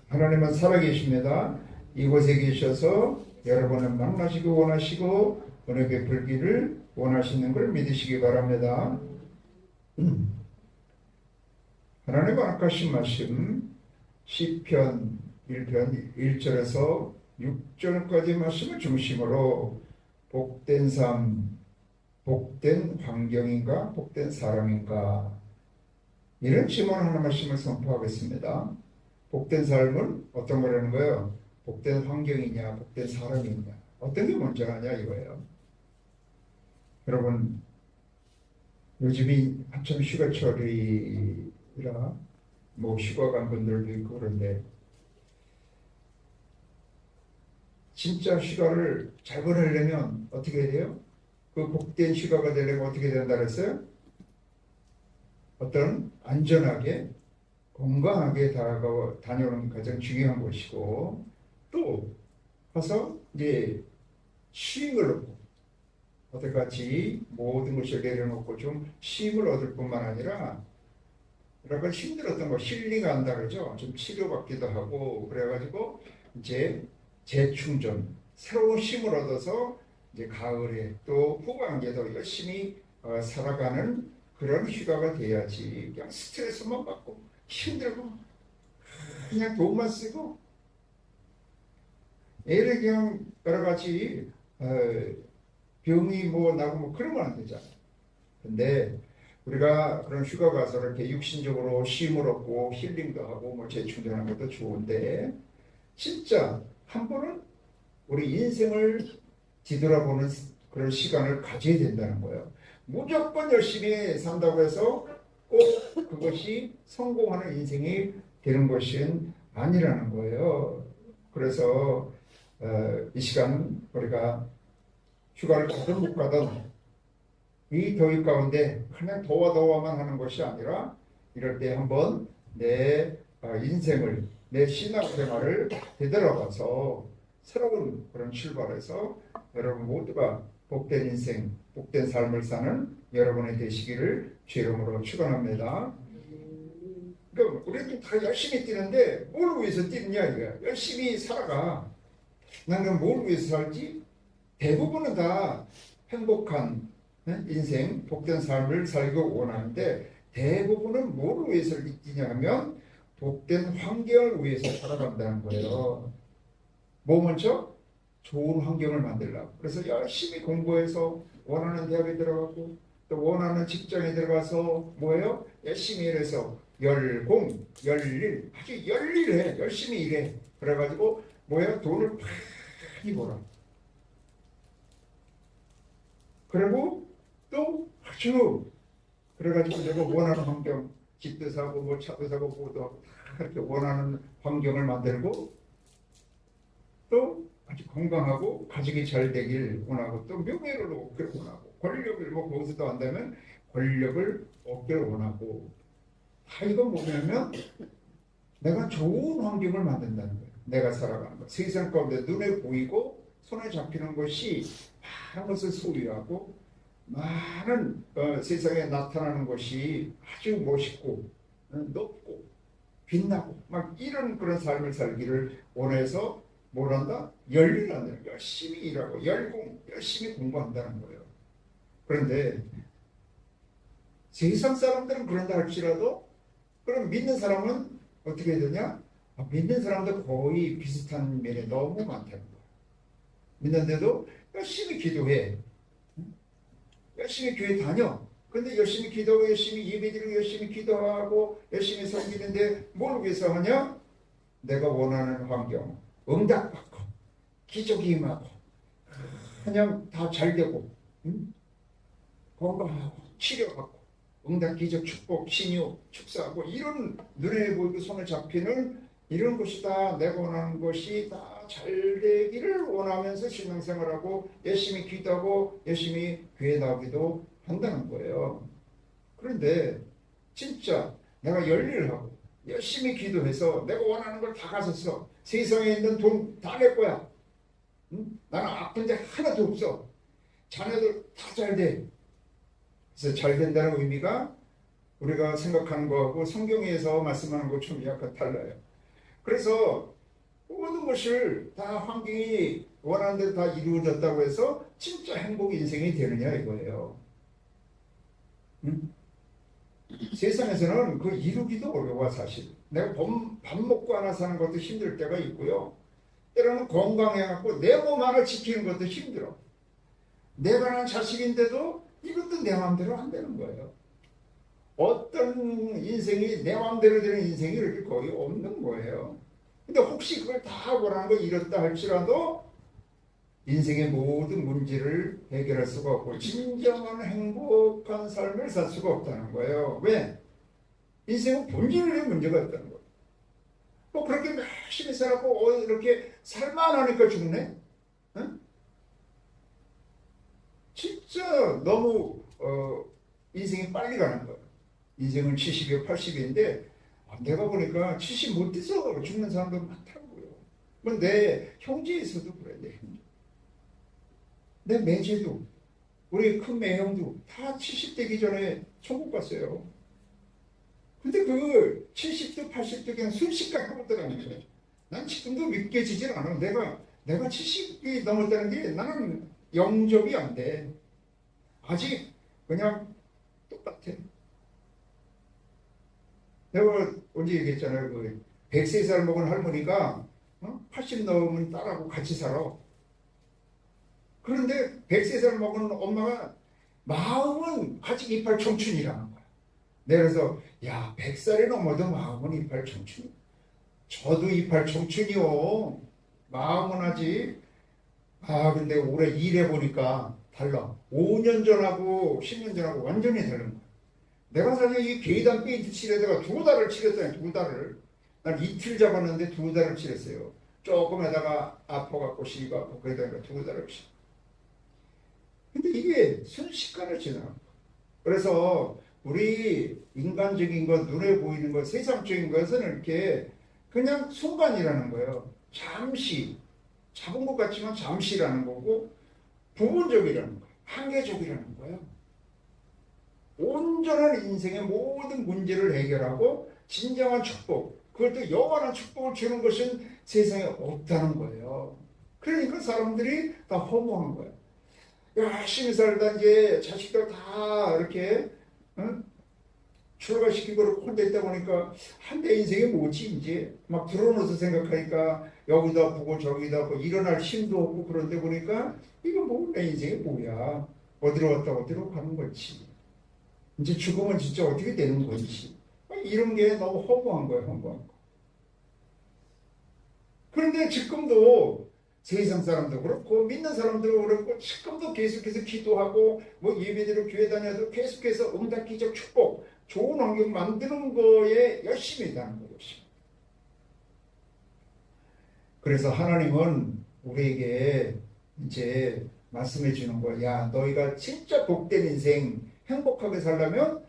하나님은 살아계십니다. 이곳에 계셔서 여러분을 만나시기 원하시고 은혜 베풀기를 원하시는 걸 믿으시기 바랍니다. 하나님의 아까신 말씀 시편 1편 1절에서 6절까지 말씀을 중심으로 복된 삶, 복된 환경인가, 복된 사람인가, 이런 질문 하나 말씀을 선포하겠습니다. 복된 삶은 어떤 거라는 거예요? 복된 환경이냐, 복된 사람이냐, 어떤 게 먼저하냐 이거예요. 여러분, 요즘이 한참 휴가철이라 휴가 간 분들도 있고 그런데 진짜 휴가를 잘 보내려면 어떻게 해야 돼요? 그 복된 휴가가 되려면 어떻게 된다 그랬어요? 어떤 안전하게 건강하게 다녀오는 게 가장 중요한 것이고, 또 가서 이제 쉼을 얻고 어때같이 모든 것을 내려놓고 좀 쉼을 얻을 뿐만 아니라 여러분 힘들었던 거 힐링한다 그러죠. 좀 치료받기도 하고 그래가지고 이제 재충전, 새로운 힘을 얻어서 이제 가을에 또 후반기에도 열심히 살아가는 그런 휴가가 돼야지. 그냥 스트레스만 받고 힘들고 그냥 돈만 쓰고 애를 그냥 여러 가지 병이 나고 그러면 안 되잖아. 근데 우리가 그런 휴가 가서 이렇게 육신적으로 쉼을 얻고 힐링도 하고 재충전하는 것도 좋은데, 진짜 한 번은 우리 인생을 뒤돌아보는 그런 시간을 가져야 된다는 거예요. 무조건 열심히 산다고 해서 꼭 그것이 성공하는 인생이 되는 것은 아니라는 거예요. 그래서 이 시간 우리가 휴가를 가든 못 가든 이 더위 가운데 그냥 더워만 하는 것이 아니라 이럴 때 한번 내 인생을, 내 신앙생활을 되돌아가서 새로운 그런 출발에서 여러분 모두가 복된 인생, 복된 삶을 사는 여러분이 되시기를 주 이름으로 축원합니다. 그러니까 우리도 다 열심히 뛰는데 뭘 위해서 뛰느냐 이거야. 열심히 살아가. 나는 뭘 위해서 살지? 대부분은 다 행복한 인생, 복된 삶을 살고 원하는데 대부분은 뭘 위해서 뛰냐 하면 복된 환경을 위해서 살아간다는 거예요. 뭐 먼저? 좋은 환경을 만들려고. 그래서 열심히 공부해서 원하는 대학에 들어가고 또 원하는 직장에 들어가서 뭐예요? 열심히 일해서 열공, 열일, 아주 열일해. 열심히 일해. 그래가지고 뭐예요? 돈을 많이 벌어. 그리고 또 아주 그래가지고 내가 원하는 환경, 집도 사고 차도 사고 뭐도 하고 다 그렇게 원하는 환경을 만들고 또 아주 건강하고 가족이 잘 되길 원하고 또 명예를 얻기를 원하고 권력을 거기서도 한다면 권력을 얻기를 원하고, 다 이거 뭐냐면 내가 좋은 환경을 만든다는 거예요. 내가 살아가는 것, 세상 가운데 눈에 보이고 손에 잡히는 것이 많은 것을 소유하고 많은 세상에 나타나는 것이 아주 멋있고 높고 빛나고 이런 그런 삶을 살기를 원해서 뭘 한다? 열일한다. 열심히 일하고 열심히 공부한다는 거예요. 그런데 세상 사람들은 그런다 할지라도 그럼 믿는 사람은 어떻게 해야 되냐? 믿는 사람도 거의 비슷한 면이 너무 많다는 거예요. 믿는데도 열심히 기도해. 열심히 교회 다녀. 근데 열심히 기도하고 열심히 예배드리고 열심히 기도하고 열심히 섬기는데 뭘 위해서 하냐? 내가 원하는 환경, 응답받고 기적이 임하고 그냥 다 잘되고 건강하고 치료받고 응답 기적 축복 신유 축사하고 이런 눈에 보이고 손에 잡히는 이런 것이 다 내가 원하는 것이 다 잘되기를 원하면서 신앙생활하고 열심히 기도하고 열심히 교회 나오기도 한다는 거예요. 그런데 진짜 내가 열일을 하고 열심히 기도해서 내가 원하는 걸 다 가졌어. 세상에 있는 돈 다 낼 거야. 나는 아픈 데 하나도 없어. 자녀들 다 잘 돼. 그래서 잘 된다는 의미가 우리가 생각하는 거하고 성경에서 말씀하는 거 좀 약간 달라요. 그래서 모든 것을 다 환경이 원하는 대로 다 이루어졌다고 해서 진짜 행복 인생이 되느냐 이거예요. 응? 세상에서는 그 이루기도 어려워 사실. 내가 밥 먹고 하나 사는 것도 힘들 때가 있고요. 때로는 건강해갖고 내 몸 하나 지키는 것도 힘들어. 내가 난 자식인데도 이것도 내 마음대로 안 되는 거예요. 어떤 인생이 내 마음대로 되는 인생이 이렇게 거의 없는 거예요. 근데 혹시 그걸 다 원하는 거 이뤘다 할지라도 인생의 모든 문제를 해결할 수가 없고 진정한 행복한 삶을 살 수가 없다는 거예요. 왜? 인생은 본질의 문제가 있다는 거예요. 뭐 그렇게 열심히 살았고 이렇게 살만하니까 죽네? 응? 진짜 너무 인생이 빨리 가는 거예요. 인생은 70에 80인데 내가 보니까 70 못 돼서 죽는 사람도 많더라고요. 뭐 내 형제에서도 그래. 내 매제도 우리 큰 매형도 다 70 되기 전에 천국 갔어요. 근데 그 70도 80도 그냥 순식간에 하더라는 거예요. 난 지금도 믿겨지질 않아. 내가 70이 넘었다는 게 나는 영접이 안 돼. 아직 그냥 똑같아. 내가 언제 얘기했잖아요. 그 103살 먹은 할머니가 80 넘은 딸하고 같이 살아. 그런데 103살 먹은 엄마가 마음은 아직 이빨 청춘이라는 거야. 그래서 야 100살이 넘어도 마음은 이빨 청춘. 저도 이빨 청춘이요. 마음은 아직. 근데 올해 일해보니까 달라. 5년 전하고 10년 전하고 완전히 다른 거야. 내가 사실 이 계단 페인트 칠에다가 2달을 칠했더니 2달을. 난 이틀 잡았는데 2달을 칠했어요. 조금 하다가 아파갖고 시가 아프고 그러다가 2달을 칠. 근데 이게 순식간에 지나가. 그래서 우리 인간적인 것, 눈에 보이는 것, 세상적인 것은 이렇게 그냥 순간이라는 거예요. 잠시. 잡은 것 같지만 잠시라는 거고 부분적이라는 거예요. 한계적이라는 거예요. 온전한 인생의 모든 문제를 해결하고 진정한 축복, 그것도 영원한 축복을 주는 것은 세상에 없다는 거예요. 그러니까 사람들이 다 허무한 거예요. 열심히 살다 이제 자식들 다 이렇게 출가시키고 혼자 있다 보니까 내 인생이 뭐지 이제 막 들어놓아서 생각하니까 여기다 보고 저기다 보고 일어날 힘도 없고 그런데 보니까 이거 뭐 내 인생이 뭐야. 어디로 왔다 어디로 가는 거지. 이제 죽으면 진짜 어떻게 되는 건지. 이런 게 너무 허무한 거예요. 허무한 거. 그런데 지금도 세상 사람도 그렇고 믿는 사람도 그렇고 지금도 계속해서 기도하고 뭐 예배대로 교회 다녀도 계속해서 응답기적 축복 좋은 환경 만드는 거에 열심히 하는 거예요. 그래서 하나님은 우리에게 이제 말씀해 주는 거야. 야, 너희가 진짜 복된 인생 행복하게 살려면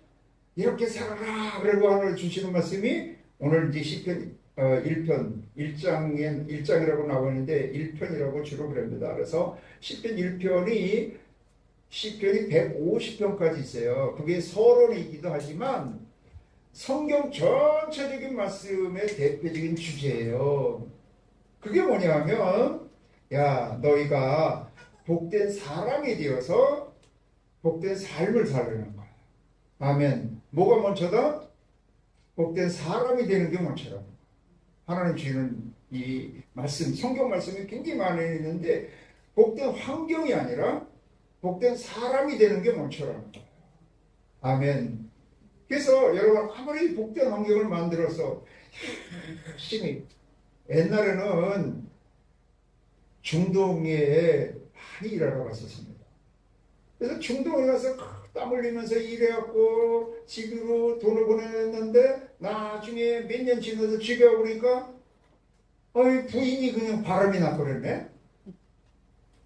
이렇게 살아라. 그리고 하늘 주시는 말씀이 오늘 이제 시편 1편 1장이라고 나와 있는데 1편이라고 주로 그럽니다. 그래서 시편 1편이 시편이 150편까지 있어요. 그게 서론이기도 하지만 성경 전체적인 말씀의 대표적인 주제예요. 그게 뭐냐면 야 너희가 복된 사람이 되어서 복된 삶을 살려는 거야. 아멘. 뭐가 먼저다? 복된 사람이 되는 게 먼저라고. 하나님 주시는 이 말씀, 성경 말씀이 굉장히 많이 있는데 복된 환경이 아니라 복된 사람이 되는 게 먼저라는 거예요. 아멘. 그래서 여러분 아무리 복된 환경을 만들어서 열심히 옛날에는 중동에 많이 일하러 갔었습니다. 그래서 중동에 가서 땀 흘리면서 일해갖고 집으로 돈을 보냈는데 나중에 몇 년 지나서 집에 오니까 부인이 그냥 바람이 나버렸네.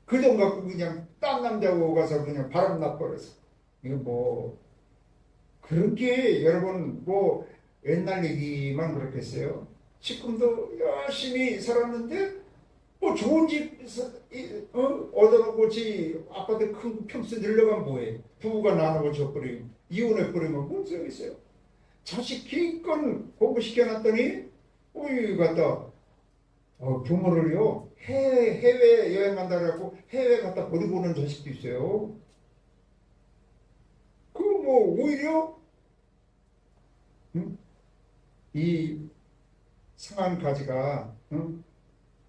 그 돈 갖고 그냥 딴 남자하고 가서 그냥 바람 나버렸어. 이거 뭐 그렇게 여러분 뭐 옛날 얘기만 그렇겠어요. 지금도 열심히 살았는데 뭐 좋은 집 얻어놓고 지 아파트 큰 평수 늘려가면 뭐해. 부부가 나누고 져버리고 이혼해버리면 뭔 소용이 있어요. 자식 기껏 공부시켜놨더니 어이 갔다 부모를요 해외 여행 간다 그래갖고 해외 갔다 버리고 오는 자식도 있어요. 그 뭐 오히려 응? 이 상한 가지가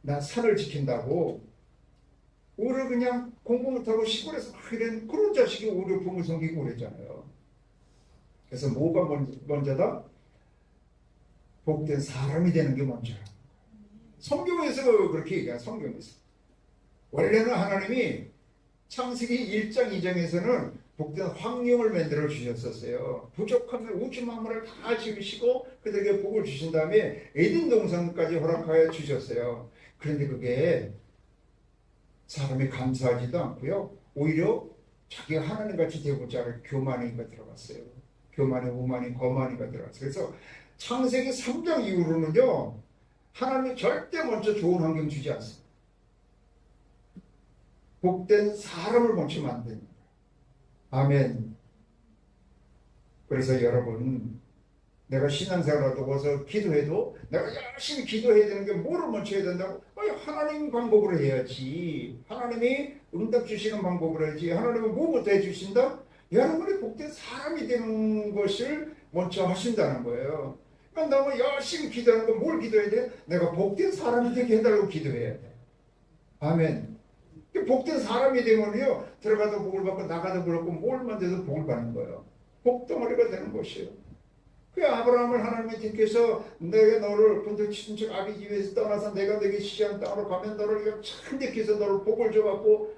나 산을 지킨다고 오히려 그냥 공부 못하고 시골에서 막 이런 그런 자식이 오히려 부모 섬기고 그랬잖아요. 그래서 뭐가 먼저다? 복된 사람이 되는 게 먼저라. 성경에서 그렇게 얘기해요. 성경에서. 원래는 하나님이 창세기 1장 2장에서는 복된 환경을 만들어 주셨었어요. 부족하면 우주 만물을 다 지으시고 그들에게 복을 주신 다음에 에덴 동산까지 허락하여 주셨어요. 그런데 그게 사람이 감사하지도 않고요. 오히려 자기가 하나님같이 되고자 하는 교만이가 들어갔어요. 교만이, 오만이, 거만이가 들어갔어요. 그래서 창세기 3장 이후로는요. 하나님이 절대 먼저 좋은 환경 주지 않습니다. 복된 사람을 먼저 만드는 거예요. 아멘. 그래서 여러분 내가 신앙생활을 하고서 기도해도 내가 열심히 기도해야 되는 게 뭐를 먼저 해야 된다고? 하나님 방법으로 해야지. 하나님이 응답 주시는 방법으로 해야지. 하나님은 뭐부터 해주신다? 여러분이 복된 사람이 되는 것을 먼저 하신다는 거예요. 그러니까 너무 열심히 기도하는 건 뭘 기도해야 돼? 내가 복된 사람이 되게 해달라고 기도해야 돼. 아멘. 복된 사람이 되면요 들어가도 복을 받고 나가도 복을 받고 뭘만 돼도 복을 받는 거예요. 복덩어리가 되는 것이에요. 그 아브라함을 하나님이 택해서 내가 너를 본토 친척 아비 집에서 떠나서 내가 너에게 시장 땅으로 가면 너를 참 택해서 너를 복을 줘갖고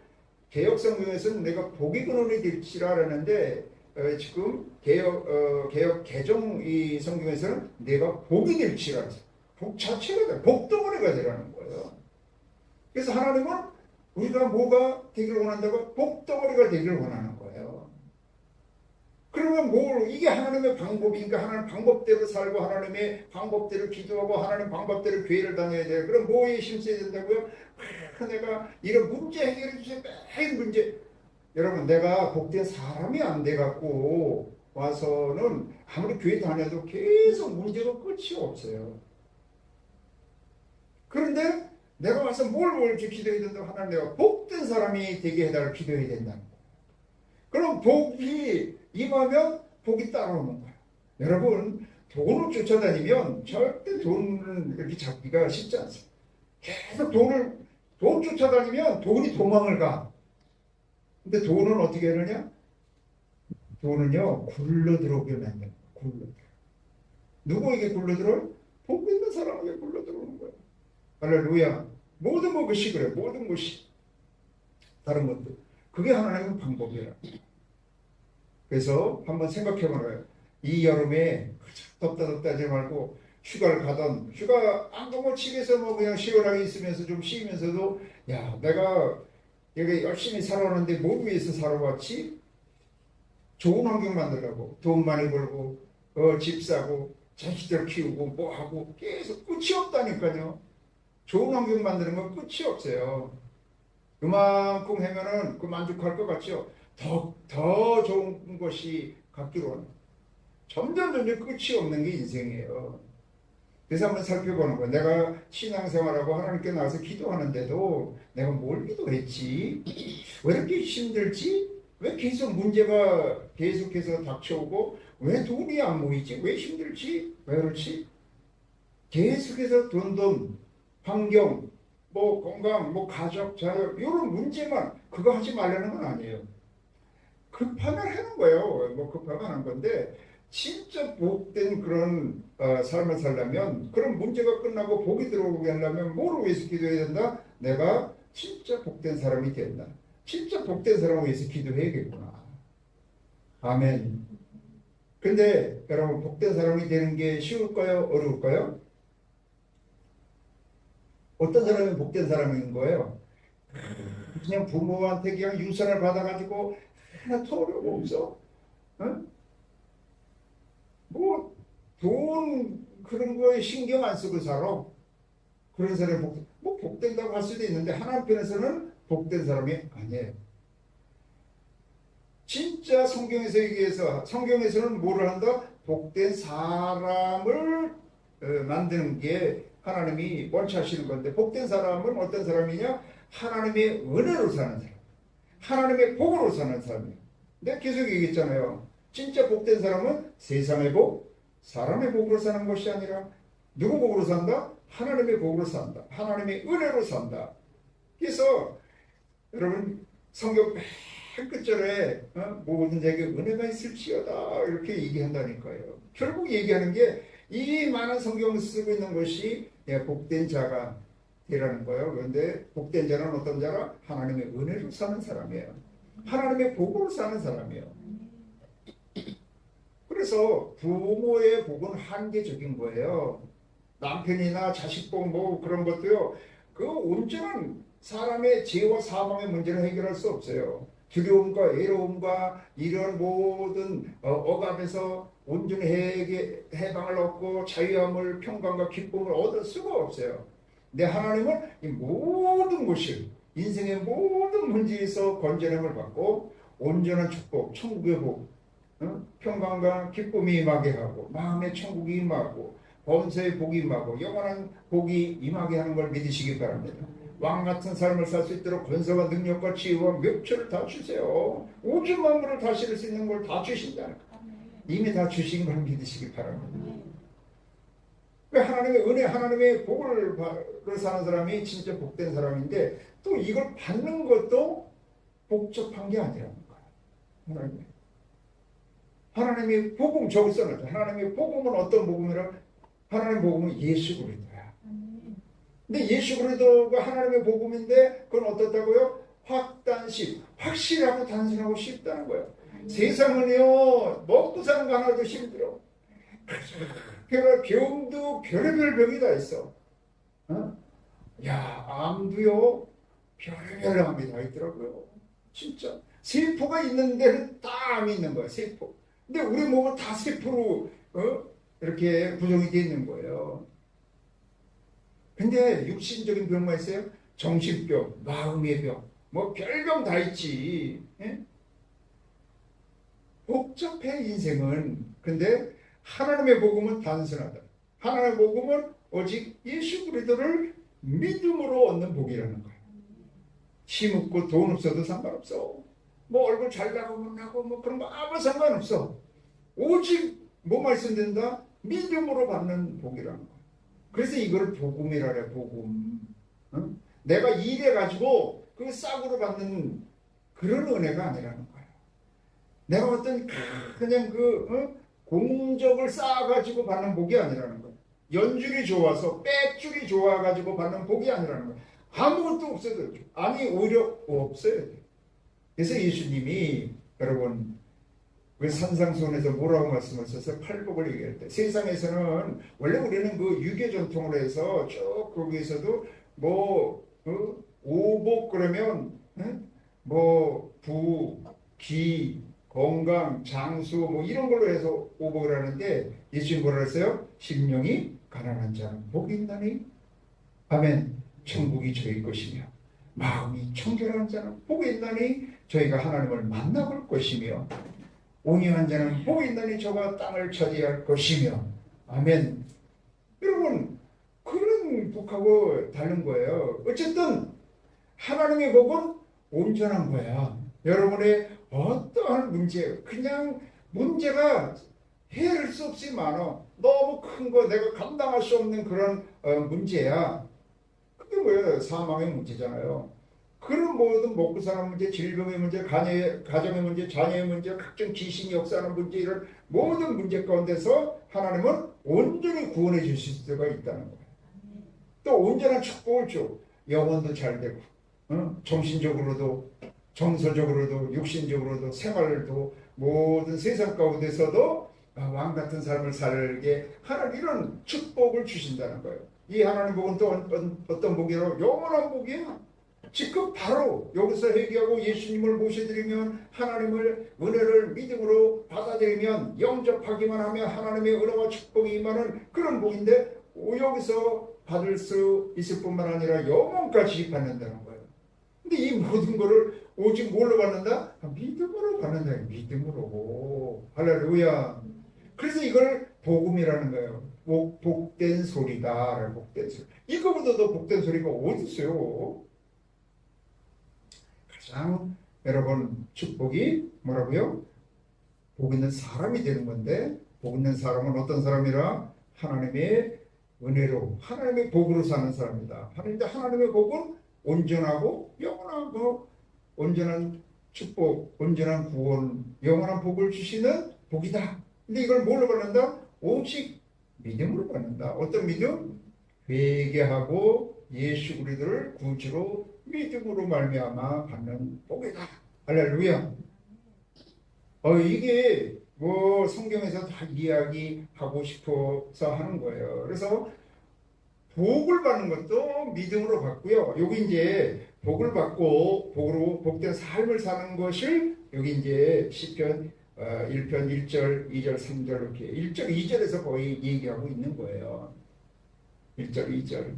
개역 성경에서는 내가 복의 근원이 될지라라는데 지금 개역 개정 이 성경에서는 내가 복이 될지라 복 자체가 돼 복덩어리가 되라는 거예요. 그래서 하나님은 우리가 뭐가 되기를 원한다고? 복덩어리가 되기를 원하는 거예요. 그러면 이게 하나님의 방법이니까 하나님 방법대로 살고 하나님의 방법대로 기도하고 하나님 방법대로 교회를 다녀야 돼요. 그럼 뭐에 힘써야 된다고요? 내가 이런 문제 해결해 주세요. 매일 문제. 여러분 내가 복된 사람이 안 돼갖고 와서는 아무리 교회 다녀도 계속 문제가 끝이 없어요. 그런데 내가 와서 뭘 기도해야 된다고 하나님 내가 복된 사람이 되게 해달라고 기도해야 된다는 거예요. 그럼 복이 임하면 복이 따라오는 거예요. 여러분 돈을 쫓아다니면 절대 돈을 이렇게 잡기가 쉽지 않습니다. 계속 돈 쫓아다니면 돈이 도망을 가. 근데 돈은 어떻게 하느냐? 돈은요 굴러 들어오게 만드는 거예요. 굴러 들어. 누구에게 굴러 들어요? 복 있는 사람에게 굴러 들어오는 거예요. 할렐루야. 모든 것이 그래. 모든 것이 다른 것도 그게 하나님의 방법이에요. 그래서 한번 생각해 보라요. 이 여름에 덥다 하지 말고 휴가를 가던 휴가 안 가면 집에서 뭐 그냥 시원하게 있으면서 좀 쉬면서도 야 내가 여기 열심히 살아왔는데 뭘 위해서 살아왔지? 좋은 환경 만들려고 돈 많이 벌고 집 사고 자식들 키우고 뭐 하고 계속 끝이 없다니까요. 좋은 환경 만드는 건 끝이 없어요. 그만큼 하면은 그 만족할 것 같죠? 더 좋은 것이 갖기로 하는 점점 끝이 없는 게 인생이에요. 그래서 한번 살펴보는 거예요. 내가 신앙생활하고 하나님께 나와서 기도하는데도 내가 뭘 기도했지? 왜 이렇게 힘들지? 왜 계속 문제가 계속해서 닥쳐오고 왜 돈이 안 모이지? 왜 힘들지? 왜 그렇지? 계속해서 돈, 환경, 뭐 건강, 뭐 가족, 자녀 이런 문제만 그거 하지 말라는 건 아니에요. 급하면 하는 거예요. 뭐 급하면 하는 건데 진짜 복된 그런 삶을 살려면 그런 문제가 끝나고 복이 들어오게 하려면 뭐를 위해서 기도해야 된다? 내가 진짜 복된 사람이 된다. 진짜 복된 사람을 위해서 기도해야겠구나. 아멘. 근데 여러분 복된 사람이 되는 게 쉬울까요? 어려울까요? 어떤 사람이 복된 사람인 거예요? 그냥 부모한테 그냥 유산을 받아가지고 하나도 어려움 없어. 응? 뭐 돈 그런 거에 신경 안 쓰고 살아. 그런 사람이 복된다고 할 수도 있는데 하나님 편에서는 복된 사람이 아니에요. 진짜 성경에서 얘기해서 성경에서는 뭐를 한다? 복된 사람을 만드는 게 하나님이 원치하시는 건데, 복된 사람은 어떤 사람이냐? 하나님의 은혜로 사는 사람, 하나님의 복으로 사는 사람이에요. 내가 계속 얘기했잖아요. 진짜 복된 사람은 세상의 복, 사람의 복으로 사는 것이 아니라 누구 복으로 산다? 하나님의 복으로 산다. 하나님의 은혜로 산다. 그래서 여러분 성경 맨 끝절에 모든 자에게 은혜가 있을지어다 이렇게 얘기한다니까요. 결국 얘기하는 게 이 많은 성경을 쓰고 있는 것이 복된 자가 되라는 거예요. 그런데 복된 자는 어떤 자라? 하나님의 은혜로 사는 사람이에요. 하나님의 복으로 사는 사람이에요. 그래서 부모의 복은 한계적인 거예요. 남편이나 자식 복 뭐 그런 것도요. 그 온전한 사람의 죄와 사망의 문제를 해결할 수 없어요. 두려움과 외로움과 이런 모든 억압에서 온전히 해방을 얻고 자유함을 평강과 기쁨을 얻을 수가 없어요. 근데 하나님은 이 모든 것을 인생의 모든 문제에서 건전함을 받고 온전한 축복, 천국의 복, 평강과 기쁨이 임하게 하고 마음의 천국이 임하고 범사의 복이 임하고 영원한 복이 임하게 하는 걸 믿으시기 바랍니다. 왕같은 삶을 살 수 있도록 권세와 능력과 지혜와 명철을 다 주세요. 우주 만물을 다스릴 수 있는 걸 다 주신다는 거. 이미 다 주신 걸 믿으시기 바랍니다. 하나님의 은혜, 하나님의 복을 사는 사람이 진짜 복된 사람인데 또 이걸 받는 것도 복잡한 게 아니라는 거예요. 하나님의 복음, 저기 써놨죠. 하나님의 복음은 어떤 복음이라? 하나님의 복음은 예수 그리스도야. 근데 예수 그리스도가 하나님의 복음인데 그건 어떻다고요? 확단식, 확실하고 단순하고 쉽다는 거예요. 세상은요 먹고 사는 거 하나도 힘들어. 그래서 병도 별의별 병이 다 있어. 야, 암도요 별의별 암이 다 있더라고요. 진짜 세포가 있는 데는 다 암이 있는 거야. 세포. 근데 우리 몸은 다 세포로 이렇게 구성이 되어 있는 거예요. 근데 육신적인 병만 있어요? 정신병, 마음의 병, 뭐 별병 다 있지. 예? 복잡해 인생은. 근데 하나님의 복음은 단순하다. 하나님의 복음은 오직 예수 그리스도를 믿음으로 얻는 복이라는 거예요. 힘없고 돈 없어도 상관없어. 뭐 얼굴 잘 나고 못 나고 뭐 그런 거 아무 상관없어. 오직 뭐 말씀된다? 믿음으로 받는 복이라는 거예요. 그래서 이걸 복음이라 그래. 복음. 내가 일해가지고 그 싹으로 받는 그런 은혜가 아니라는 거예요. 내가 어떤 그냥 공적을 쌓아가지고 받는 복이 아니라는 거예요. 연줄이 좋아서 빽줄이 좋아가지고 받는 복이 아니라는 거예요. 아무것도 없어도 아니 오히려 없어야 돼요. 그래서 예수님이 여러분 그 산상수훈에서 뭐라고 말씀하셔서 팔복을 얘기할 때 세상에서는 원래 우리는 그 유교 전통으로 해서 쭉 거기에서도 뭐 오복 그러면 뭐 부, 기, 건강, 장수 뭐 이런 걸로 해서 오복을 하는데 예수님 뭐라 했어요? 심령이 가난한 자는 복이 있나니 아멘. 천국이 저희 것이며 마음이 청결한 자는 복이 있나니 저희가 하나님을 만나볼 것이며 온유한 자는 복이 있나니 저가 땅을 차지할 것이며 아멘. 여러분 그런 복하고 다른 거예요. 어쨌든 하나님의 복은 온전한 거야. 여러분의 어떠한 문제, 그냥 문제가 헤아릴 수 없이 많아. 너무 큰 거 내가 감당할 수 없는 그런 문제야. 그게 뭐예요? 사망의 문제잖아요. 그런 모든 먹고 사는 문제, 질병의 문제, 가정의 문제, 자녀의 문제, 각종 귀신이 역사하는 문제, 이런 모든 문제 가운데서 하나님은 온전히 구원해 주실 수가 있다는 거예요. 또 온전한 축복을 줘. 영혼도 잘 되고 정신적으로도 정서적으로도 육신적으로도 생활도 모든 세상 가운데서도 왕같은 삶을 살게 하나님 이런 축복을 주신다는 거예요. 이 하나님 복은 또 어떤 복이라고? 영원한 복이야. 지금 바로 여기서 회개하고 예수님을 모셔드리면 하나님을 은혜를 믿음으로 받아들이면 영접하기만 하면 하나님의 은혜와 축복이 임하는 그런 복인데 여기서 받을 수 있을 뿐만 아니라 영원까지 받는다는 거예요. 근데 이 모든 거를 오직 뭘로 받는다? 믿음으로 받는다. 믿음으로. 할렐루야. 그래서 이걸 복음이라는 거예요. 복된 소리다. 복된 소리. 이거보다 더 복된 소리가 어디 있어요? 가장 여러분 축복이 뭐라고요? 복 있는 사람이 되는 건데, 복 있는 사람은 어떤 사람이라? 하나님의 은혜로, 하나님의 복으로 사는 사람이다. 하나님의 복은 온전하고 영원하고 온전한 축복, 온전한 구원, 영원한 복을 주시는 복이다. 근데 이걸 뭘로 받는다? 오직 믿음으로 받는다. 어떤 믿음? 회개하고 예수 그리스도를 구주로 믿음으로 말미암아 받는 복이다. 할렐루야. 이게 뭐 성경에서 다 이야기하고 싶어서 하는 거예요. 그래서 복을 받는 것도 믿음으로 받고요. 여기 이제 복을 받고 복으로 복된 삶을 사는 것을 여기 이제 시편 1편 1절, 2절, 3절 이렇게 1절, 2절에서 거의 얘기하고 있는 거예요. 1절, 2절.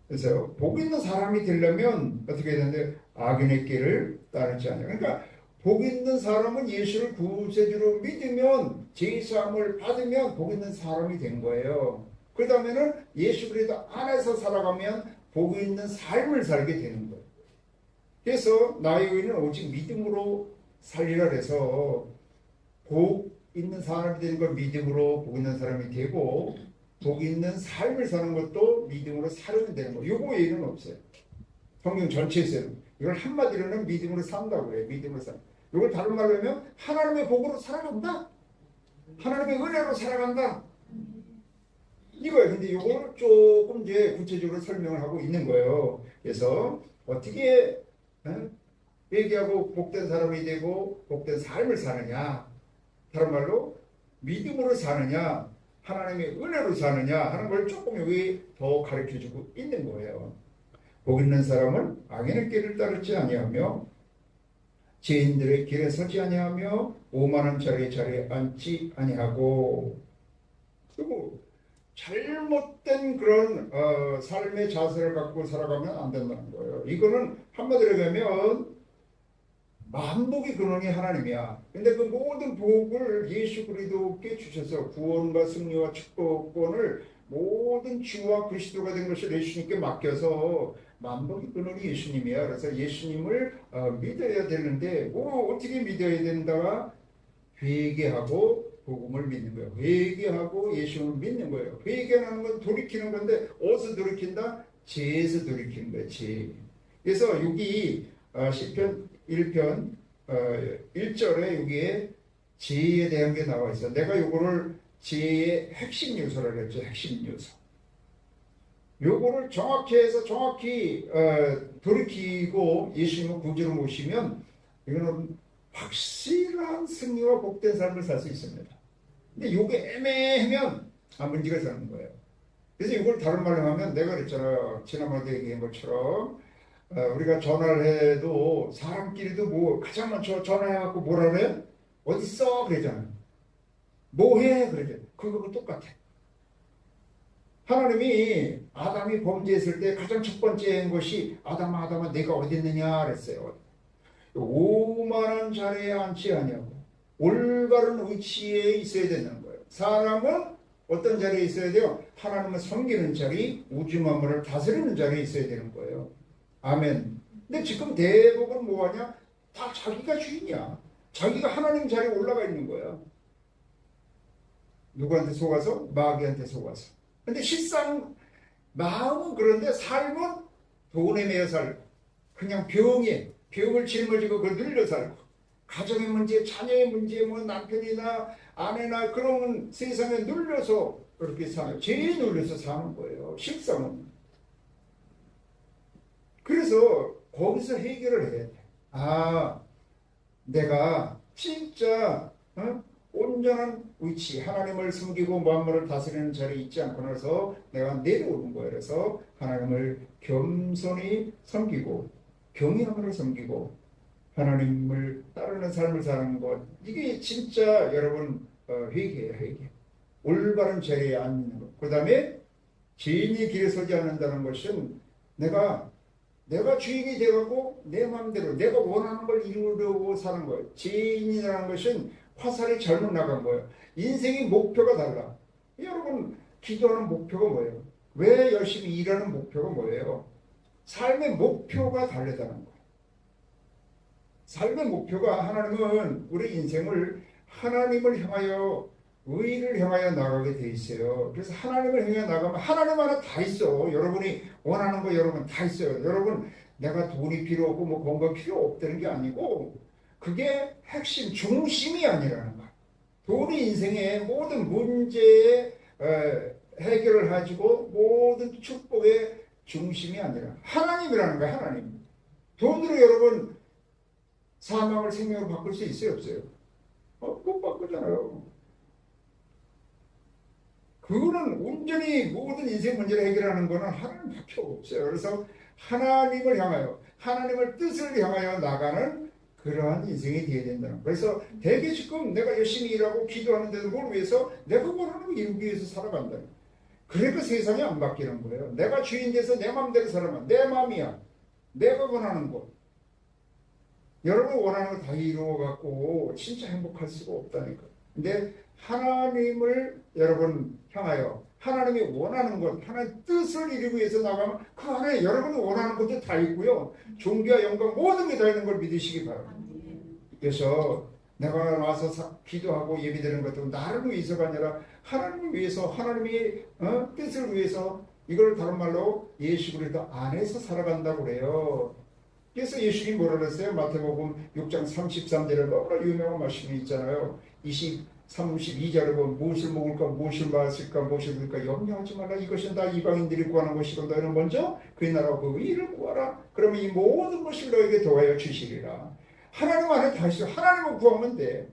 그래서 복 있는 사람이 되려면 어떻게 해야 되는데 악인의 길을 따르지 않아요. 그러니까 복 있는 사람은 예수를 구세주로 믿으면 제사함을 받으면 복 있는 사람이 된 거예요. 그 다음에는 예수 그리스도 안에서 살아가면 복 있는 삶을 살게 되는 거예요. 그래서 나의 의는 오직 믿음으로 살리라 해서 복 있는 사람이 되는 걸 믿음으로 복 있는 사람이 되고 복 있는 삶을 사는 것도 믿음으로 살면 되는 거예요. 요거 얘기는 없어요. 성경 전체에서는 이걸 한마디로는 믿음으로 산다고 해요. 믿음으로 산다. 이걸 다른 말로 하면 하나님의 복으로 살아간다. 하나님의 은혜로 살아간다. 이거예요. 근데 이걸 조금 이제 구체적으로 설명을 하고 있는 거예요. 그래서 어떻게 회개하고 복된 사람이 되고 복된 삶을 사느냐, 다른 말로 믿음으로 사느냐, 하나님의 은혜로 사느냐 하는 걸 조금 여기 더 가르쳐주고 있는 거예요. 복 있는 사람은 악인의 길을 따르지 아니하며 죄인들의 길에 서지 아니하며 오만한 자리에 앉지 아니하고, 그리고 잘못된 그런 삶의 자세를 갖고 살아가면 안 된다는 거예요. 이거는 한마디로 하면 만복의 근원이 하나님이야. 근데 그 모든 복을 예수 그리스도께 주셔서 구원과 승리와 축복권을 모든 주와 그리스도가 된 것을 예수님께 맡겨서 만복의 근원이 예수님이야. 그래서 예수님을 믿어야 되는데 어떻게 믿어야 된다? 회개하고 복음을 믿는 거예요. 회개하고 예수님을 믿는 거예요. 회개하는 건 돌이키는 건데 어디서 돌이킨다? 죄에서 돌이키는 거예요. 죄. 그래서 여기 시편 1편 1절에 여기에 죄에 대한 게 나와 있어요. 내가 요거를 죄의 핵심 요소라고 했죠. 핵심 요소. 요거를 정확히 해서 정확히 돌이키고 예수님을 구주로 모시면 이거는 확실한 승리와 복된 삶을 살 수 있습니다. 근데 요게 애매하면 문제가 생기는 거예요. 그래서 이걸 다른 말로 하면 내가 그랬잖아. 지난번에 얘기한 것처럼 우리가 전화를 해도 사람끼리도 뭐 가장 먼저 전화해갖고 뭐라 그래? 어딨어? 그러잖아. 뭐해? 그러잖아. 그거하고 똑같아. 하나님이 아담이 범죄했을 때 가장 첫 번째 한 것이 아담아 내가 어디 있느냐 그랬어요. 오만한 자리에 앉지 아니하고 올바른 위치에 있어야 되는 거예요. 사람은 어떤 자리에 있어야 돼요? 하나님을 섬기는 자리, 우주 만물을 다스리는 자리에 있어야 되는 거예요. 아멘. 근데 지금 대부분 뭐하냐? 다 자기가 주인이야. 자기가 하나님 자리에 올라가 있는 거야. 누구한테 속아서? 마귀한테 속아서. 근데 실상 마음은 그런데 삶은 돈에 매여 살고 그냥 병을 짊어지고 그걸 늘려 살고 가정의 문제, 자녀의 문제, 뭐 남편이나 아내나 그런 세상에 눌려서 그렇게 사는, 죄에 눌려서 사는 거예요. 실상은. 그래서 거기서 해결을 해야 돼. 내가 진짜 온전한 위치, 하나님을 섬기고 만물을 다스리는 자리에 있지 않고 나서 내가 내려오는 거예요. 그래서 하나님을 겸손히 섬기고 경외함으로 섬기고 하나님을 따르는 삶을 사는 것, 이게 진짜 여러분 회개예요. 회개. 올바른 자리에 앉는 것. 그 다음에 죄인이 길에 서지 않는다는 것은 내가 주인이 되고 내 마음대로 내가 원하는 걸 이루려고 사는 거예요. 죄인이라는 것은 화살이 잘못 나간 거예요. 인생의 목표가 달라. 여러분 기도하는 목표가 뭐예요? 왜 열심히 일하는 목표가 뭐예요? 삶의 목표가 다르다는 거예요. 삶의 목표가 하나님은 우리 인생을 하나님을 향하여 의를 향하여 나가게 돼 있어요. 그래서 하나님을 향해 나가면 하나님 하나 다 있어. 여러분이 원하는 거 여러분 다 있어요. 여러분 내가 돈이 필요 없고 뭐 건강 필요 없다는 게 아니고 그게 핵심 중심이 아니라는 거야. 돈이 인생의 모든 문제에 해결을 가지고 모든 축복의 중심이 아니라 하나님이라는 거야. 하나님. 돈으로 여러분 사망을 생명으로 바꿀 수 있어요 없어요? 못 바꾸잖아요. 그거는 온전히 모든 인생 문제를 해결하는 거는 하나님밖에 없어요. 그래서 하나님을 향하여 하나님을 뜻을 향하여 나가는 그러한 인생이 되어야 된다는 거예요. 그래서 대개 지금 내가 열심히 일하고 기도하는데도 뭘 위해서 내가 원하는 걸 이루기 위해서 살아간다는 거예요. 그러니까 세상이 안 바뀌는 거예요. 내가 주인 돼서 내 마음대로 살아만 내 마음이야. 내가 원하는 것. 여러분 원하는 거 다 이루어갖고 진짜 행복할 수가 없다니까. 근데 하나님을 여러분 향하여 하나님이 원하는 것, 하나님의 뜻을 이루기 위해서 나가면 그 안에 여러분이 원하는 것도 다 있고요. 존귀와 영광 모든 게 다 있는 걸 믿으시기 바랍니다. 그래서 내가 와서 기도하고 예배드리는 것도 나를 위해서가 아니라 하나님을 위해서 하나님의 뜻을 위해서 이걸 다른 말로 예수 그리스도 안에서 살아간다고 그래요. 그래서 예수님이 뭐라 그랬어요? 마태복음 6장 33절에 너무나 유명한 말씀이 있잖아요. 32절에 보면 무엇을 먹을까 무엇을 마실까 무엇을 입을까 염려하지 말라. 이것은 다 이방인들이 구하는 것이고 너희는 먼저 그의 나라와 그 의를 구하라. 그러면 이 모든 것을 너에게 더하여 주시리라. 하나님 안에 다 있어. 하나님을 구하면 돼.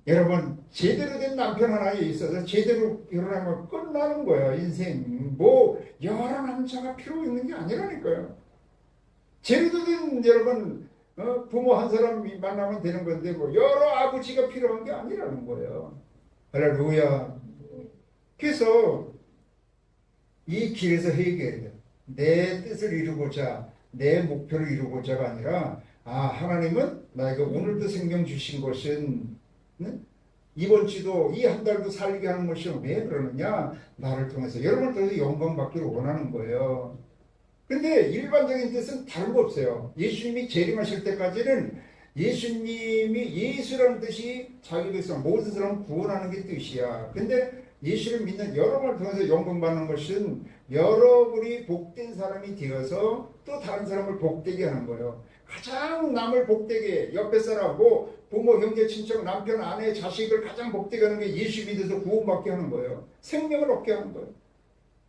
여러분 제대로 된 남편 하나에 있어서 제대로 결혼하면 끝나는 거야. 인생 뭐 여러 남자가 필요 있는 게 아니라니까요. 제대로 된 여러분 부모 한 사람이 만나면 되는 건데 뭐 여러 아버지가 필요한 게 아니라는 거예요. 할렐루야. 그래서 이 길에서 해결해야 돼. 내 뜻을 이루고자 내 목표를 이루고자가 아니라 하나님은 나에게 오늘도 생명 주신 것은 이번 주도 이 한 달도 살게 하는 것이 왜 그러느냐. 나를 통해서 여러분을 통해서 영광 받기를 원하는 거예요. 근데 일반적인 뜻은 다른 거 없어요. 예수님이 재림하실 때까지는 예수님이 예수라는 뜻이 자기 백성 모든 사람을 구원하는 게 뜻이야. 근데 예수를 믿는 여러분을 통해서 영광 받는 것은 여러분이 복된 사람이 되어서 또 다른 사람을 복되게 하는 거예요. 가장 남을 복되게 옆에 사람 뭐 부모 형제 친척 남편 아내 자식을 가장 복되게 하는 게 예수 믿어서 구원받게 하는 거예요. 생명을 얻게 하는 거예요.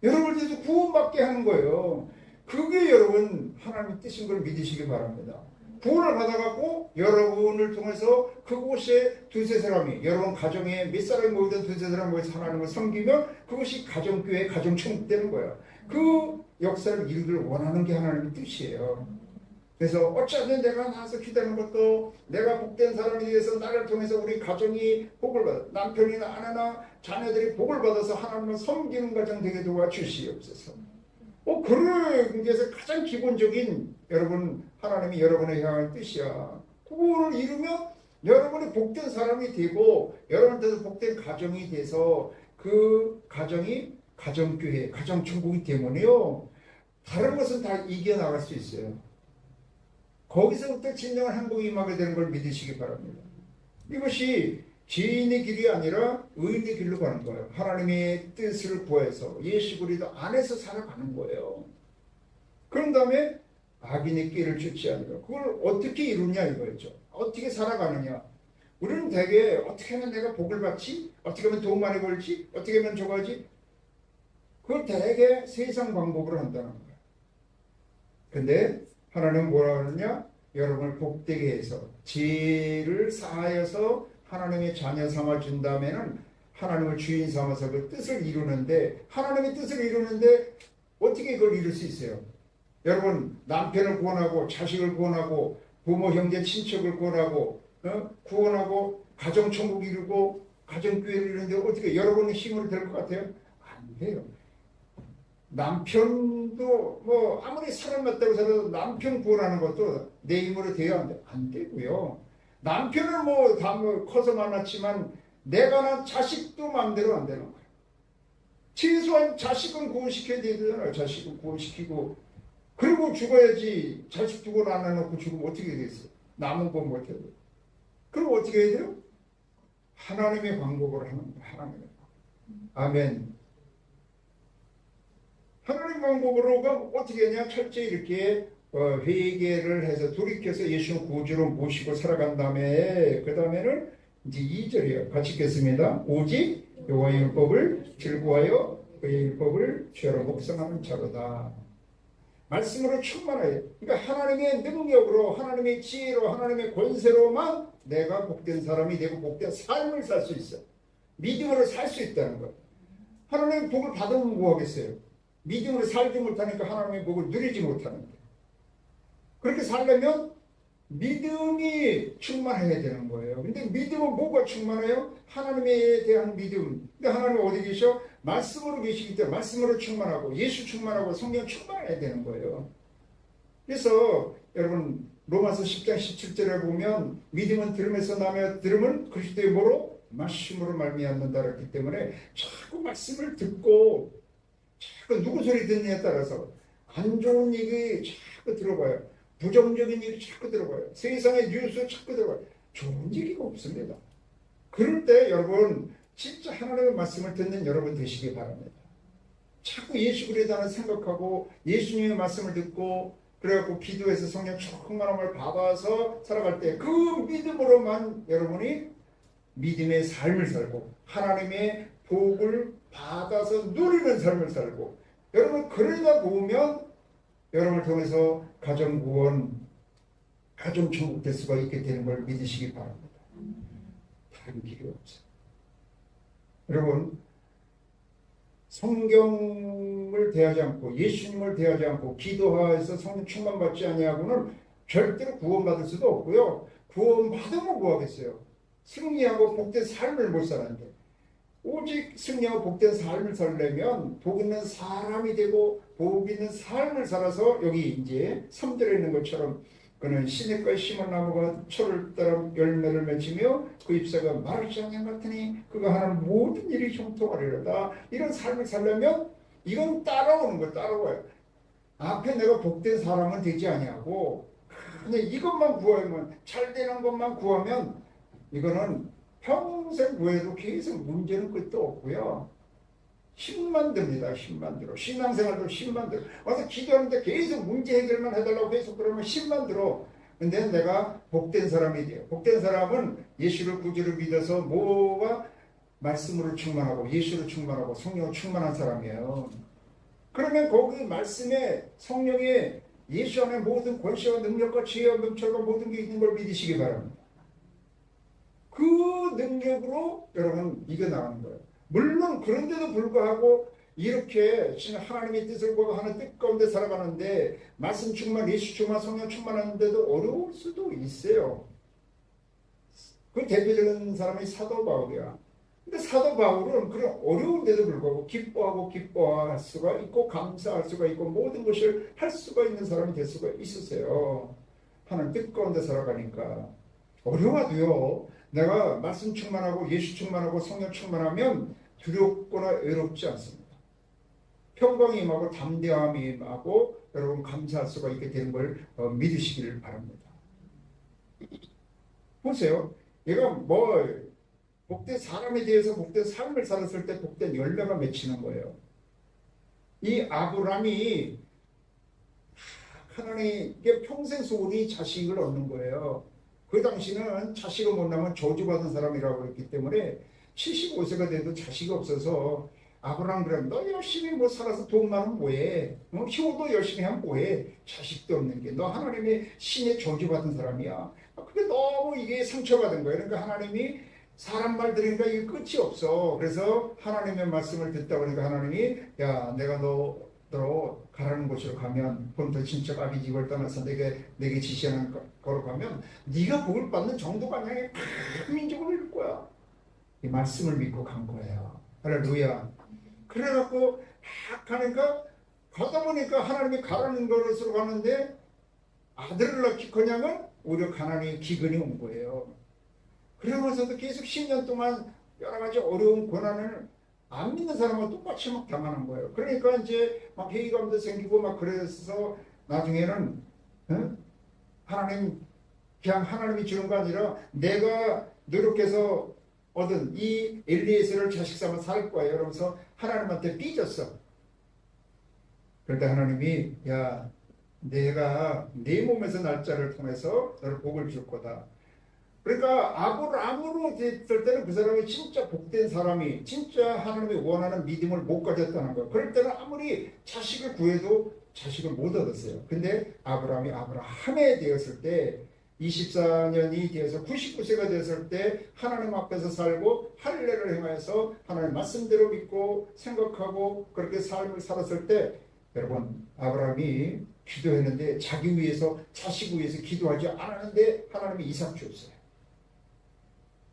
여러분을 위해서 구원받게 하는 거예요. 그게 여러분 하나님의 뜻인 걸 믿으시기 바랍니다. 구원을 받아갖고 여러분을 통해서 그곳에 두세 사람이 여러분 가정에 몇 사람이 모이든 두세 사람이 모여서 하나님을 섬기면 그것이 가정교회 가정천국 되는 거예요. 그 역사를 이루기를 원하는 게 하나님의 뜻이에요. 그래서 어쩌면 내가 나와서 기도하는 것도 내가 복된 사람에 대해서 나를 통해서 우리 가정이 복을 받아 남편이나 아내나 자녀들이 복을 받아서 하나님을 섬기는 가정 되게 도와주시옵소서. 그런 게서 가장 기본적인 여러분 하나님이 여러분을 향한 뜻이야. 그거를 이루면 여러분이 복된 사람이 되고 여러분한테도 복된 가정이 돼서 그 가정이 가정교회 가정천국이 되면요 다른 것은 다 이겨나갈 수 있어요. 거기서부터 진정한 행복이 임하게 되는 걸 믿으시기 바랍니다. 이것이 죄인의 길이 아니라 의인의 길로 가는 거예요. 하나님의 뜻을 구해서 예수 그리스도 안에서 살아가는 거예요. 그런 다음에 악인의 길을 쫓지 않으려. 그걸 어떻게 이루냐 이거죠. 어떻게 살아가느냐. 우리는 되게 어떻게 하면 내가 복을 받지? 어떻게 하면 돈 많이 벌지? 어떻게 하면 저거 하지? 그걸 되게 세상 방법으로 한다는 거예요. 근데 하나님은 뭐라 그러느냐? 여러분을 복되게 해서 죄를 사하여서 하나님의 자녀 삼아준 다음에는 하나님을 주인 삼아서 그 뜻을 이루는데 하나님의 뜻을 이루는데 어떻게 그걸 이룰 수 있어요? 여러분 남편을 구원하고 자식을 구원하고 부모 형제 친척을 구원하고 구원하고 가정천국 이루고 가정교회를 이루는데 어떻게 여러분의 힘으로 될 것 같아요? 안 돼요. 남편도 뭐 아무리 사람 같다고 해서 남편 구원하는 것도 내 힘으로 돼야 안 되고요. 남편은 뭐 다 뭐 커서 만났지만 내가 난 자식도 마음대로 안 되는 거야. 최소한 자식은 구원시켜야 되잖아요. 자식은 구원시키고 그리고 죽어야지. 자식 두고 안 해놓고 죽으면 어떻게 되겠어요? 남은 건 못해도. 그럼 어떻게 해야 돼요? 하나님의 방법으로 하는 거예요. 하나님의 방법. 아멘. 하나님 방법으로가 어떻게 하냐? 철저히 이렇게 회개를 해서 돌이켜서 예수님 구주로 모시고 살아간 다음에 그 다음에는 이제 2절이에요. 같이 읽겠습니다. 오직 여호와의 율법을 즐거워하여 그의 율법을 죄로 묵상하는 자로다. 말씀으로 충만해요. 그러니까 하나님의 능력으로 하나님의 지혜로 하나님의 권세로만 내가 복된 사람이 되고 복된 삶을 살 수 있어. 믿음으로 살 수 있다는 거예요. 하나님의 복을 받으면 뭐 하겠어요? 믿음으로 살지 못하니까 하나님의 복을 누리지 못하는데. 그렇게 살려면 믿음이 충만해야 되는 거예요. 근데 믿음은 뭐가 충만해요? 하나님에 대한 믿음. 근데 하나님은 어디 계셔? 말씀으로 계시기 때문에 말씀으로 충만하고 예수 충만하고 성령 충만해야 되는 거예요. 그래서 여러분 로마서 10장 17절에 보면 믿음은 들음에서 나며 들음은 그리스도의 뭐로? 말씀으로 말미암는다 그랬기 때문에 자꾸 말씀을 듣고 자꾸 누구 소리 듣느냐에 따라서 안 좋은 얘기 자꾸 들어봐요. 부정적인 얘기 자꾸 들어봐요. 세상의 뉴스 자꾸 들어봐요. 좋은 얘기가 없습니다. 그럴 때 여러분 진짜 하나님의 말씀을 듣는 여러분 되시기 바랍니다. 자꾸 예수 그리스도를 생각하고 예수님의 말씀을 듣고 그래갖고 기도해서 성령 충만함을 받아서 살아갈 때 그 믿음으로만 여러분이 믿음의 삶을 살고 하나님의 복을 받아서 누리는 삶을 살고 여러분 그러다 보면 여러분을 통해서 가정구원, 가정천국 될 수가 있게 되는 걸 믿으시기 바랍니다. 다른 길이 없어요. 여러분 성경을 대하지 않고 예수님을 대하지 않고 기도하여서 성령 충만받지 아니하고는 절대로 구원받을 수도 없고요. 구원받으면 뭐하겠어요? 승리하고 복된 삶을 못 사는데 오직 승리하고 복된 삶을 살려면 복 있는 사람이 되고 복 있는 삶을 살아서 여기 이제 3절에 있는 것처럼 그는 시냇가에 심은 나무가 철을 따라 열매를 맺으며 그 잎사가 마르지 않는 같으니 그가 하는 모든 일이 형통하리로다. 이런 삶을 살려면 이건 따라오는 거예요. 따라와요. 앞에 내가 복된 사람은 되지 아니하고 그냥 이것만 구하면 잘 되는 것만 구하면 이거는 평생 구해도 계속 문제는 끝도 없고요. 힘만 듭니다. 힘만 들어. 신앙생활도 힘만 들어. 와서 기도하는데 계속 문제 해결만 해달라고 계속 그러면 힘만 들어. 근데 내가 복된 사람이 돼요. 복된 사람은 예수를 구주를 믿어서 뭐가 말씀으로 충만하고 예수로 충만하고 성령으로 충만한 사람이에요. 그러면 거기 말씀에 성령의 예수 안에 모든 권세와 능력과 지혜와 명철과 모든 게 있는 걸 믿으시기 바랍니다. 그 능력으로 여러분 이겨나가는 거예요. 물론 그런데도 불구하고 이렇게 하나님의 뜻을 보고 하는 뜻 가운데 살아가는데 말씀 충만, 예수 충만, 성령 충만하는데도 어려울 수도 있어요. 그 대표적인 사람이 사도 바울이야. 근데 사도 바울은 그런 어려운데도 불구하고 기뻐할 수가 있고 감사할 수가 있고 모든 것을 할 수가 있는 사람이 될 수가 있었어요. 하나님 뜻 가운데 살아가니까. 어려워도요. 내가 말씀 충만하고 예수 충만하고 성령 충만하면 두렵거나 외롭지 않습니다. 평강이 임하고 담대함이 임하고 여러분 감사할 수가 있게 되는 걸 믿으시기를 바랍니다. 보세요. 얘가 복된 사람에 대해서 복된 삶을 살았을 때 복된 열매가 맺히는 거예요. 이 아브라함이 하나님께 평생 소원이 자식을 얻는 거예요. 그 당시는 자식을 못 낳으면 저주받은 사람이라고 했기 때문에 75세가 돼도 자식이 없어서 아브라함 그러면 너 열심히 살아서 돈 많으면 뭐해? 키워도 열심히 하면 뭐해? 자식도 없는 게 너 하나님의 신의 저주받은 사람이야. 그게 너무 이게 상처받은 거예요. 그러니까 하나님이 사람 말 들으니까 이게 끝이 없어. 그래서 하나님의 말씀을 듣다 보니까 하나님이 야 내가 너로 가라는 곳으로 가면 본토 친척 아비 집을 떠나서 내게 지시하는 거로 가면 네가 복을 받는 정도가 아니라 큰 민족을 이룰 거야. 이 말씀을 믿고 간 거예요. 할렐루야. 그래갖고 하니까 가다 보니까 하나님이 가라는 곳으로 가는데 아들을 낳기 커녕은 오히려 가난이 기근이 온 거예요. 그러면서도 계속 10년 동안 여러 가지 어려운 고난을 안 믿는 사람과 똑같이 막 당하는 거예요. 그러니까 이제 막 회의감도 생기고 막 그래서 나중에는 하나님 그냥 하나님이 주는 거 아니라 내가 노력해서 얻은 이 엘리에셀을 자식 삼아 살 거예요. 이러면서 하나님한테 삐졌어. 그런데 하나님이 야 내가 네 몸에서 날짜를 통해서 너를 복을 줄 거다. 그러니까 아브라함으로 됐을 때는 그 사람이 진짜 복된 사람이 진짜 하나님이 원하는 믿음을 못 가졌다는 거예요. 그럴 때는 아무리 자식을 구해도 자식을 못 얻었어요. 근데 아브라함이 아브라함에 되었을 때 24년이 되어서 99세가 되었을 때 하나님 앞에서 살고 할례를 행하여서 하나님 말씀대로 믿고 생각하고 그렇게 삶을 살았을 때 여러분 아브라함이 기도했는데 자기 위해서 자식 위해서 기도하지 않았는데 하나님이 이삭 줬어요.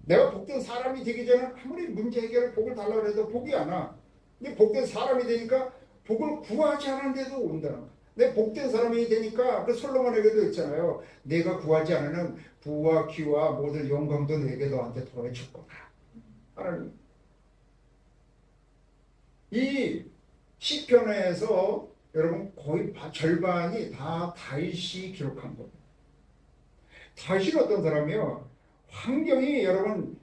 내가 복된 사람이 되기 전에 아무리 문제 해결을 복을 달라고 해도 복이 안 와. 근데 복된 사람이 되니까 복을 구하지 않았는데도 온다는 거야. 내 복된 사람이 되니까 그 솔로몬에게도 있잖아요. 내가 구하지 않으면 부와 귀와 모든 영광도 내게 너한테 더해줄 거다. 하나님. 이 시편에서 여러분 거의 절반이 다 다윗이 기록한 겁니다. 다윗은 어떤 사람이요? 환경이 여러분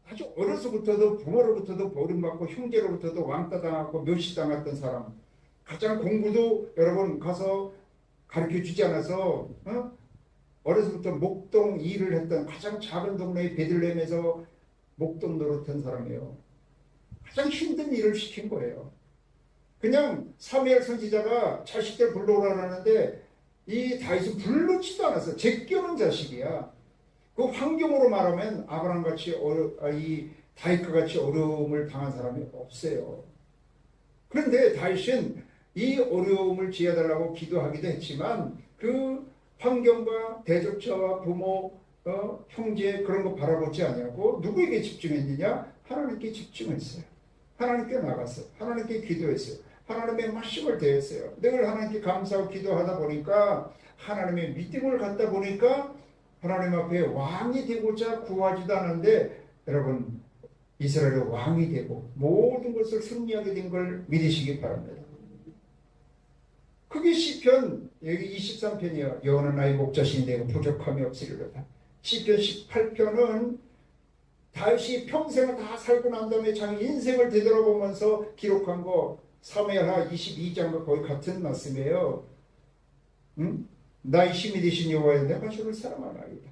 아주 어려서부터도 부모로부터도 버림받고 형제로부터도 왕따당하고 멸시당했던 사람, 가장 공부도 여러분 가서 가르쳐주지 않아서 어려서부터 목동 일을 했던 가장 작은 동네의 베들레헴에서 목동 노릇한 사람이에요. 가장 힘든 일을 시킨 거예요. 그냥 사무엘 선지자가 자식들 불러오라는데 이 다윗은 불러치도 않았어. 제껴놓은 자식이야. 그 환경으로 말하면 아브라함같이 이 다윗과 같이 어려움을 당한 사람이 없어요. 그런데 다윗은 이 어려움을 지어달라고 기도하기도 했지만 그 환경과 대적자와 부모, 형제 그런 거 바라보지 않냐고 누구에게 집중했느냐? 하나님께 집중했어요. 하나님께 나갔어요. 하나님께 기도했어요. 하나님의 말씀을 대했어요. 늘 하나님께 감사하고 기도하다 보니까 하나님의 믿음을 갖다 보니까 하나님 앞에 왕이 되고자 구하지도 않았는데 여러분 이스라엘의 왕이 되고 모든 것을 승리하게 된 걸 믿으시기 바랍니다. 그게 시편 여기 23편이에요. 여호와는 나의 목자신이 되고 부족함이 없으리로다. 시편 18편은 다윗이 평생을 다 살고 난 다음에 자기 인생을 되돌아보면서 기록한 거 사무엘하 22장과 거의 같은 말씀이에요. 나의 힘이 되신 여호와여 내가 주를 사랑하나이다.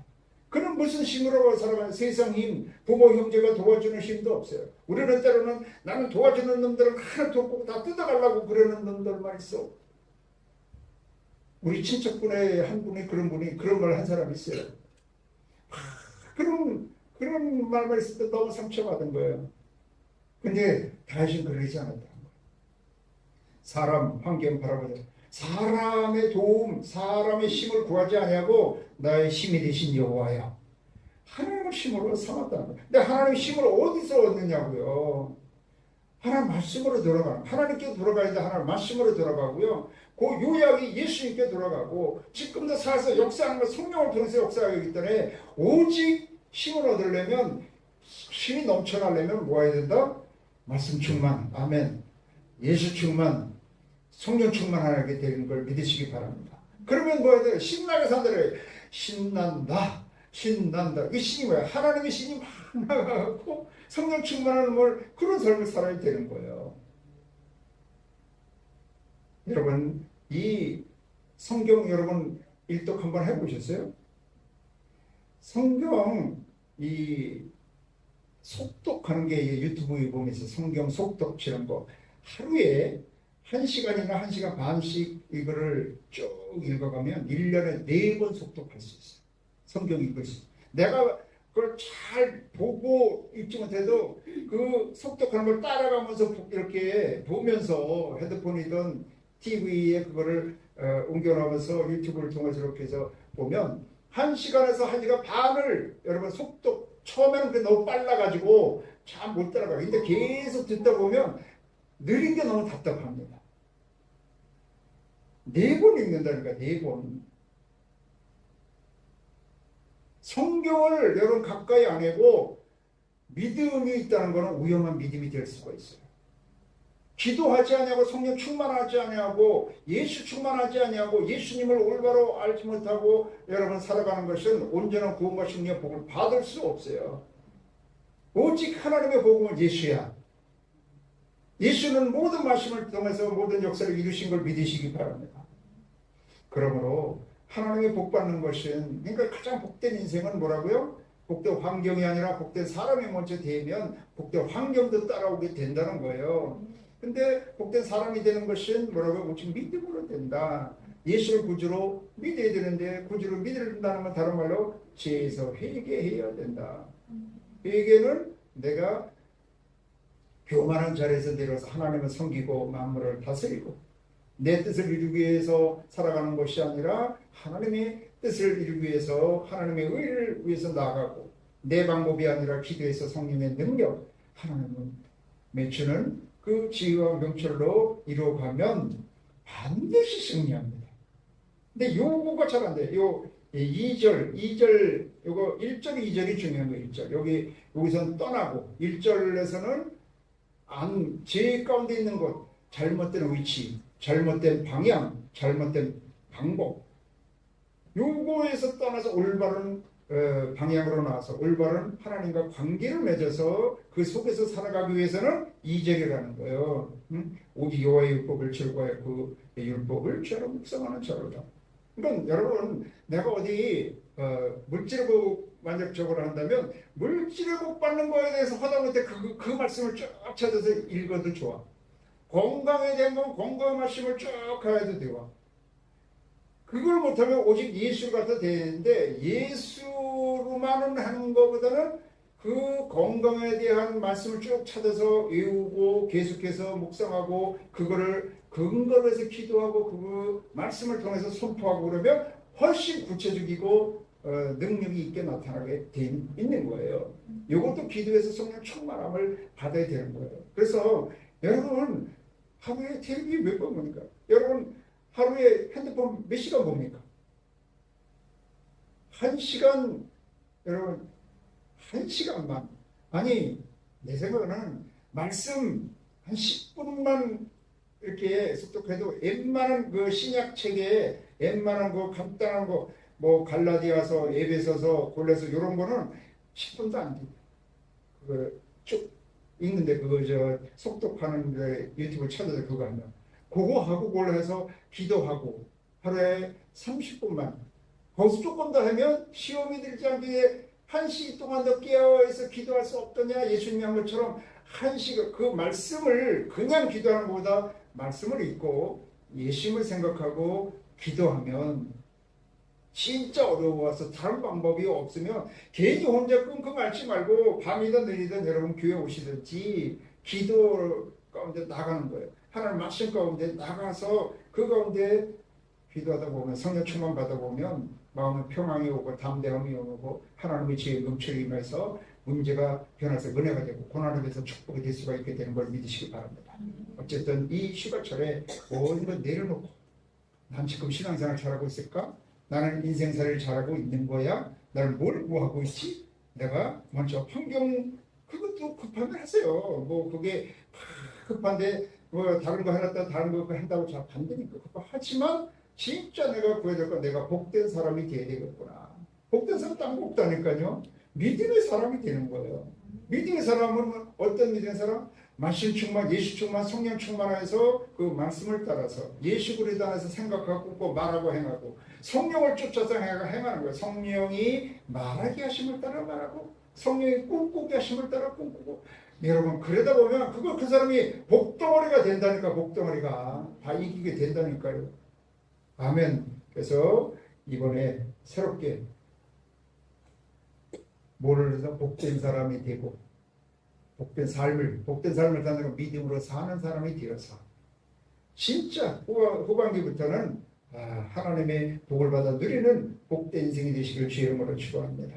그는 무슨 힘으로 살아가는 세상 힘, 부모 형제가 도와주는 힘도 없어요. 우리는 때로는 나는 도와주는 놈들은 하나 돕고 다 뜯어가려고 그러는 놈들만 있어. 우리 친척분에 한 분이 그런 말 한 사람이 있어요. 그런 말만 있을 때 너무 상처받은 거예요. 근데 다윗은 그러지 않았다는 거예요. 사람 환경 바라보자. 사람의 도움, 사람의 힘을 구하지 아니하고 나의 힘이 되신 여호와야. 하나님의 힘으로 삼았다는 거예요. 근데 하나님의 힘을 어디서 얻느냐고요. 하나님 말씀으로 돌아가는 하나님께 돌아가야 하나님 말씀으로 돌아가고요. 그 요약이 예수님께 돌아가고 지금도 살아서 역사하는 건 성령을 통해서 역사하기 때문에 오직 힘을 얻으려면 힘이 넘쳐나려면 뭐 해야 된다? 말씀 충만, 아멘. 예수 충만, 성령 충만하게 되는 걸 믿으시기 바랍니다. 그러면 뭐 해야 돼요? 신나게 산다래. 신난다. 이 신이 뭐야? 하나님의 신이 막 나가고 성령 충만하는 걸 그런 삶을 살아야 되는 거예요. 여러분 이 성경 여러분 일독 한번 해보셨어요? 성경 이 속독하는 게 유튜브에 보면 있어요. 성경 속독처럼 거 하루에 1시간이나 1시간 반씩 이거를 쭉 읽어가면 1년에 4번 속독할 수 있어요. 성경 읽을 수 있어요. 내가 그걸 잘 보고 읽지 못해도 그 속독하는 걸 따라가면서 이렇게 보면서 핸드폰이든 TV에 그거를 옮겨놓으면서 유튜브를 통해서 이렇게 해서 보면 1시간에서 1시간 반을 여러분 속독 처음에는 그게 너무 빨라가지고 참 못 따라가요. 근데 계속 듣다 보면 느린 게 너무 답답합니다. 4번 읽는다니까 4번. 성경을 여러분 가까이 안 하고 믿음이 있다는 것은 위험한 믿음이 될 수가 있어요. 기도하지 않냐고, 성령 충만하지 않냐고, 예수 충만하지 않냐고, 예수님을 올바로 알지 못하고 여러분 살아가는 것은 온전한 구원과 승리의 복을 받을 수 없어요. 오직 하나님의 복음은 예수야. 예수는 모든 말씀을 통해서 모든 역사를 이루신 걸 믿으시기 바랍니다. 그러므로 하나님의 복 받는 것은, 그러니까 가장 복된 인생은 뭐라고요? 복된 환경이 아니라 복된 사람이 먼저 되면 복된 환경도 따라오게 된다는 거예요. 근데 복된 사람이 되는 것은 뭐라고요? 오직 믿음으로 된다. 예수를 구주로 믿어야 되는데, 구주로 믿는다는 건 다른 말로 죄에서 회개해야 된다. 회개는 내가 교만한 자리에서 내려서 하나님을 섬기고 만물을 다스리고 내 뜻을 이루기 위해서 살아가는 것이 아니라 하나님의 뜻을 이루기 위해서, 하나님의 의를 위해서 나아가고, 내 방법이 아니라 기도에서 성령의 능력, 하나님을 맺추는 그 지혜와 명철로 이루어가면 반드시 승리합니다. 근데 요거가 잘 안 돼요. 요 2절, 요거 1절, 2절이 중요한 거예요. 1절. 여기서는 떠나고, 1절에서는 제 가운데 있는 것, 잘못된 위치, 잘못된 방향, 잘못된 방법, 요거에서 떠나서 올바른 방향으로 나와서 올바른 하나님과 관계를 맺어서 그 속에서 살아가기 위해서는 2절이라는 거예요. 오직 여호와의 율법을 즐거워해 그 율법을 죄로 묵상하는 자로다. 그러니까 여러분, 내가 어디 물질의 복 만족적으로 한다면 물질의 복 받는 거에 대해서 하다못해 그 말씀을 쭉 찾아서 읽어도 좋아. 건강에 대한 건 건강 말씀을 쭉 가야도 돼요. 그걸 못하면 오직 예수가 갖다 되는데, 예수로만은 하는 것보다는 그 건강에 대한 말씀을 쭉 찾아서 외우고 계속해서 묵상하고 그거를 근거로 해서 기도하고 그 말씀을 통해서 선포하고 그러면 훨씬 구체적이고 능력이 있게 나타나게 있는 거예요. 이것도 기도에서 성령 충만함을 받아야 되는 거예요. 그래서 여러분, 하루에 텔레비전 몇 번 보니까? 여러분, 하루에 핸드폰 몇 시간 봅니까? 1시간, 여러분, 1시간만. 아니, 내 생각에는 말씀 한 10분만 이렇게 속독해도 웬만한 그 신약책에 웬만한 거 간단한 거, 뭐 갈라디아서, 에베소서, 골로새 이런 거는 10분도 안 돼. 그걸 쭉 읽는데 그거 속독하는 유튜브 찾아서 그거 하면 그거 하고 그걸 해서 기도하고 하루에 30분만 거기서 조금 더 하면 시험이 들지 않게 1시간 동안 더 깨어있어 기도할 수 없더냐. 예수님이 한 것처럼 1시간 그 말씀을 그냥 기도하는 것보다 말씀을 읽고 예수님을 생각하고 기도하면 진짜 어려워서 다른 방법이 없으면 괜히 혼자 끙끙 앓지 말고 밤이든 늦이든 여러분 교회 오시든지 기도 가운데 나가는 거예요. 하나님 말씀 가운데 나가서 그 가운데 기도하다 보면 성령 충만 받아 보면 마음에 평안이 오고 담대함이 오고 하나님의 지혜의 넘치게 임해서 문제가 변해서 은혜가 되고 고난에서 축복이 될 수가 있게 되는 걸 믿으시기 바랍니다. 어쨌든 이 휴가철에 모든 걸 내려놓고 난 지금 신앙생활 잘하고 있을까? 나는 인생살이를 잘하고 있는 거야? 나는 뭘 구하고 있지? 내가 먼저 환경 그것도 급하면 하세요. 뭐 그게 급한데 뭐 다른 거 해놨다 다른 거 한다고 잘 안 되니까 급하지만 진짜 내가 구해야 될 건 내가 복된 사람이 돼야 되겠구나. 복된 사람 딴거 없다니까요. 믿음의 사람이 되는 거예요. 믿음의 사람은 어떤 믿음의 사람? 말씀 충만, 예수 충만, 성령 충만해서 그 말씀을 따라서 예수 그리스도 안에서 생각하고 말하고 행하고 성령을 쫓아서 행하는 거예요. 성령이 말하게 하심을 따라 말하고 성령이 꿈꾸게 하심을 따라 꿈꾸고 여러분 그러다 보면 그거 그 사람이 복덩어리가 된다니까. 복덩어리가 다 이기게 된다니까요. 아멘. 그래서 이번에 새롭게 뭐를 해서 복된 사람이 되고 복된 삶을 사는 건 믿음으로 사는 사람이 되어서 진짜 후반기부터는 하나님의 복을 받아 누리는 복된 인생이 되시길 주의 이름으로 축원합니다.